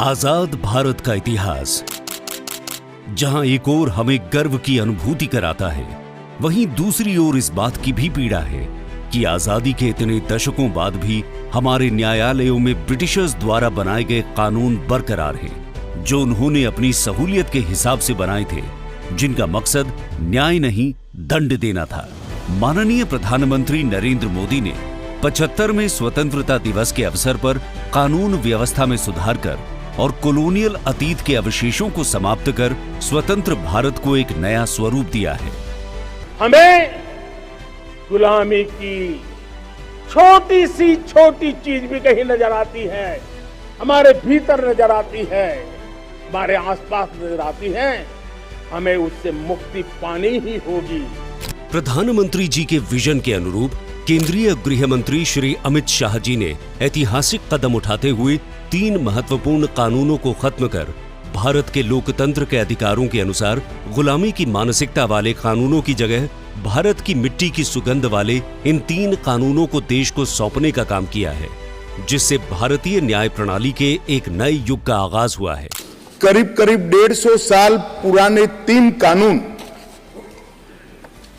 आजाद भारत का इतिहास जहां एक ओर हमें गर्व की अनुभूति कराता है, वहीं दूसरी ओर इस बात की भी पीड़ा है कि आजादी के इतने दशकों बाद भी हमारे न्यायालयों में ब्रिटिशर्स द्वारा बनाए गए कानून बरकरार हैं, जो उन्होंने अपनी सहूलियत के हिसाब से बनाए थे, जिनका मकसद न्याय नहीं दंड देना था। माननीय प्रधानमंत्री नरेंद्र मोदी ने 75वें स्वतंत्रता दिवस के अवसर पर कानून व्यवस्था में सुधार कर और कॉलोनियल अतीत के अवशेषों को समाप्त कर स्वतंत्र भारत को एक नया स्वरूप दिया है। हमें गुलामी की छोटी सी छोटी चीज भी कहीं नजर आती है, हमारे भीतर नजर आती है, हमारे आसपास नजर आती है, हमें उससे मुक्ति पानी ही होगी। प्रधानमंत्री जी के विजन के अनुरूप केंद्रीय गृह मंत्री श्री अमित शाह जी ने ऐतिहासिक कदम उठाते हुए 3 महत्वपूर्ण कानूनों को खत्म कर भारत के लोकतंत्र के अधिकारों के अनुसार गुलामी की मानसिकता वाले कानूनों की जगह भारत की मिट्टी की सुगंध वाले इन 3 कानूनों को देश को सौंपने का काम किया है, जिससे भारतीय न्याय प्रणाली के एक नए युग का आगाज हुआ है। करीब करीब 150 साल पुराने 3 कानून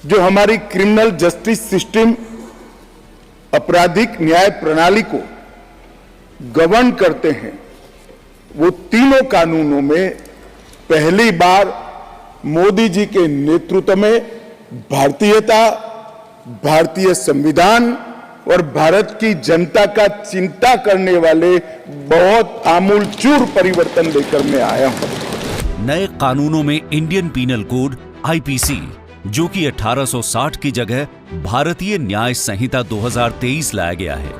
जो हमारी क्रिमिनल जस्टिस सिस्टम, आपराधिक न्याय प्रणाली को गवर्न करते हैं, वो तीनों कानूनों में पहली बार मोदी जी के नेतृत्व में भारतीयता, भारतीय संविधान और भारत की जनता का चिंता करने वाले बहुत आमूलचूल परिवर्तन लेकर मैं आया हूं। नए कानूनों में इंडियन पीनल कोड आईपीसी, जो कि 1860 की जगह भारतीय न्याय संहिता 2023 लाया गया है।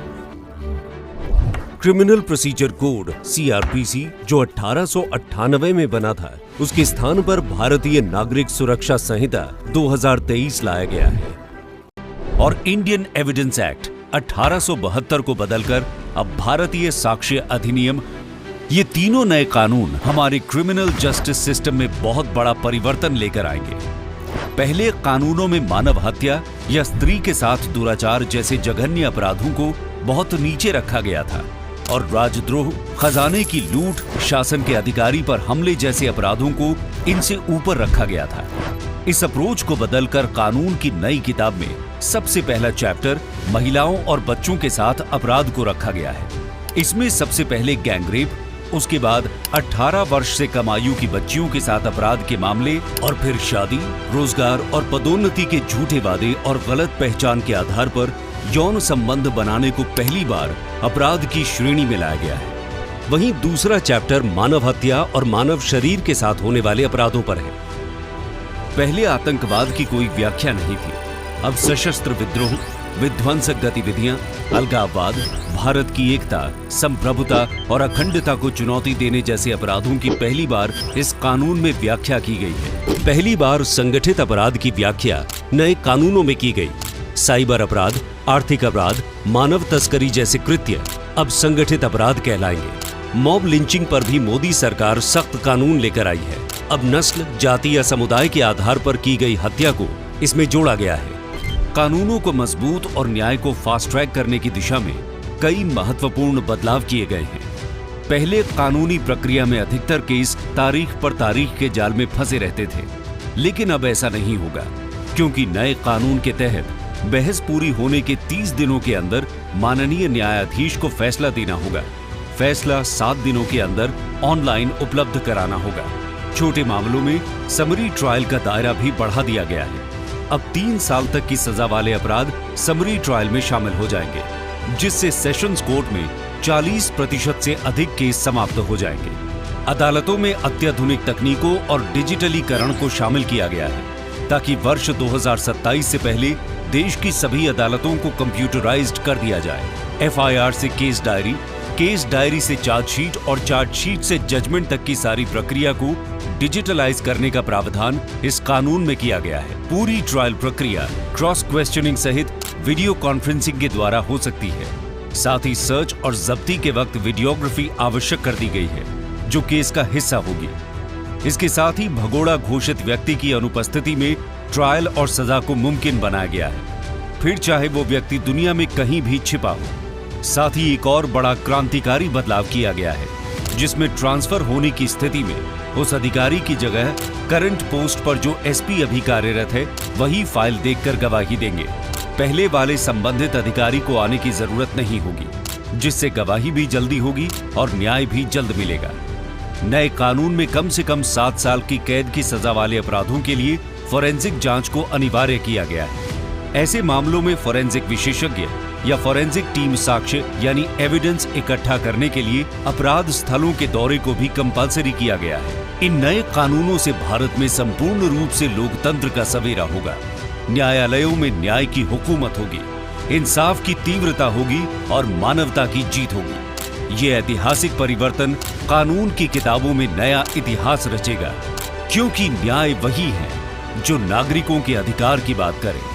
क्रिमिनल प्रोसीजर कोड सीआरपीसी, जो 1898 में बना था, उसके स्थान पर भारतीय नागरिक सुरक्षा संहिता 2023 लाया गया है। और इंडियन एविडेंस एक्ट 1872 को बदलकर अब भारतीय साक्ष्य अधिनियम, ये तीनों नए कानून हमारे क्रिमिनल जस्टिस सिस्टम में बहुत बड़ा परिवर्तन लेकर आएंगे। पहले कानूनों में मानव हत्या या स्त्री के साथ दुराचार जैसे जघन्य अपराधों को बहुत नीचे रखा गया था और राजद्रोह, खजाने की लूट, शासन के अधिकारी पर हमले जैसे अपराधों को इनसे ऊपर रखा गया था। इस अप्रोच को बदलकर कानून की नई किताब में सबसे पहला चैप्टर महिलाओं और बच्चों के साथ अपराध को रखा गया है। इसमें सबसे पहले गैंगरेप, उसके बाद 18 वर्ष से कम आयु की बच्चियों के साथ अपराध के मामले और फिर शादी, रोजगार और पदोन्नति के झूठे वादे और गलत पहचान के आधार पर यौन संबंध बनाने को पहली बार अपराध की श्रेणी में लाया गया है। वहीं दूसरा चैप्टर मानव हत्या और मानव शरीर के साथ होने वाले अपराधों पर है। पहले आतंकवाद की कोई व्याख्या नहीं थी, अब सशस्त्र विद्रोह, विध्वंसक गतिविधियां, अलगाववाद, भारत की एकता, संप्रभुता और अखंडता को चुनौती देने जैसे अपराधों की पहली बार इस कानून में व्याख्या की गई है। पहली बार संगठित अपराध की व्याख्या नए कानूनों में की गई। साइबर अपराध, आर्थिक अपराध, मानव तस्करी जैसे कृत्य अब संगठित अपराध कहलाएंगे। मॉब लिंचिंग पर भी मोदी सरकार सख्त कानून लेकर आई है। अब नस्ल, जाति या समुदाय के आधार पर की गई हत्या को इसमें जोड़ा गया है। कानूनों को मजबूत और न्याय को फास्ट ट्रैक करने की दिशा में कई महत्वपूर्ण बदलाव किए गए हैं। पहले कानूनी प्रक्रिया में अधिकतर केस तारीख पर तारीख के जाल में फंसे रहते थे, लेकिन अब ऐसा नहीं होगा, क्योंकि नए कानून के तहत बहस पूरी होने के 30 दिनों के अंदर माननीय न्यायाधीश को फैसला देना होगा। फैसला 7 दिनों के अंदर ऑनलाइन उपलब्ध कराना होगा। छोटे मामलों में समरी ट्रायल का दायरा भी बढ़ा दिया गया है। अब 3 साल तक की सजा वाले अपराध समरी ट्रायल में शामिल हो जाएंगे, जिससे सेशंस कोर्ट में 40% से अधिक केस समाप्त हो जाएंगे। अदालतों में अत्याधुनिक तकनीकों और डिजिटलीकरण को शामिल किया गया है, ताकि वर्ष 2027 से पहले देश की सभी अदालतों को कंप्यूटराइज्ड कर दिया जाए। एफआईआर से केस डायरी से चार्जशीट और चार्जशीट से जजमेंट तक की सारी प्रक्रिया को डिजिटलाइज करने का प्रावधान इस कानून में किया गया है। पूरी ट्रायल प्रक्रिया क्रॉस क्वेश्चनिंग सहित वीडियो कॉन्फ्रेंसिंग के द्वारा हो सकती है। साथ ही सर्च और जब्ती के वक्त वीडियोग्राफी आवश्यक कर दी गई है, जो केस का हिस्सा होगी। इसके साथ ही भगोड़ा घोषित व्यक्ति की अनुपस्थिति में ट्रायल और सजा को मुमकिन बनाया गया है, फिर चाहे वो व्यक्ति दुनिया में कहीं भी छिपा हो। साथ ही एक और बड़ा क्रांतिकारी बदलाव किया गया है। जिसमें ट्रांसफर होने की स्थिति में उस अधिकारी की जगह करंट पोस्ट पर जो एसपी अभी कार्यरत है वही फाइल देखकर गवाही देंगे। पहले वाले संबंधित अधिकारी को आने की जरूरत नहीं होगी, जिससे गवाही भी जल्दी होगी और न्याय भी जल्द मिलेगा। नए कानून में कम से कम 7 साल की कैद की सजा वाले अपराधों के लिए फोरेंसिक जांच को अनिवार्य किया गया है। ऐसे मामलों में फोरेंसिक विशेषज्ञ या फोरेंसिक टीम साक्ष्य यानी एविडेंस इकट्ठा करने के लिए अपराध स्थलों के दौरे को भी कंपलसरी किया गया है। इन नए कानूनों से भारत में संपूर्ण रूप से लोकतंत्र का सवेरा होगा। न्यायालयों में न्याय की हुकूमत होगी, इंसाफ की तीव्रता होगी और मानवता की जीत होगी। ये ऐतिहासिक परिवर्तन कानून की किताबों में नया इतिहास रचेगा, क्योंकि न्याय वही है जो नागरिकों के अधिकार की बात करे।